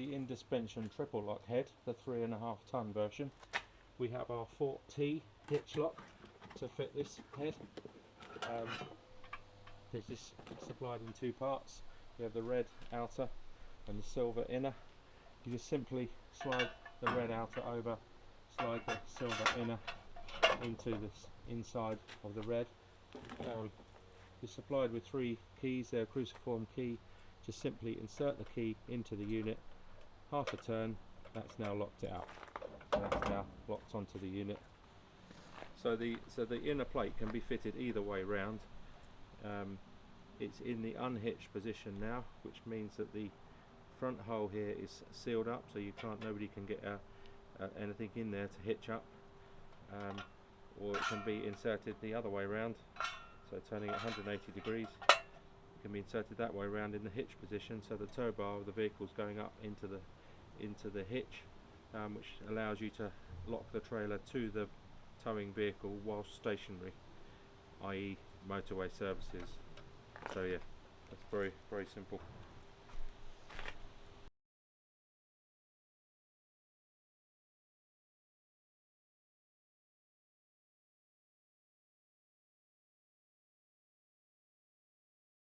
the in-suspension triple lock head, the 3.5 ton version. We have our Fort T Hitchlock to fit this head. This is supplied in two parts. We have the red outer and the silver inner. You just simply slide the red outer over, slide the silver inner into this inside of the red. You're supplied with 3 keys. They're a cruciform key. Just simply insert the key into the unit, half a turn, that's now locked it out. That's now locked onto the unit. So the inner plate can be fitted either way round. It's in the unhitched position now, which means that the front hole here is sealed up, so nobody can get anything in there to hitch up. Or it can be inserted the other way round, so turning it 180 degrees. It can be inserted that way around in the hitch position, so the tow bar of the vehicle is going up into the hitch, which allows you to lock the trailer to the towing vehicle whilst stationary, i.e. motorway services. So yeah, that's very, very simple.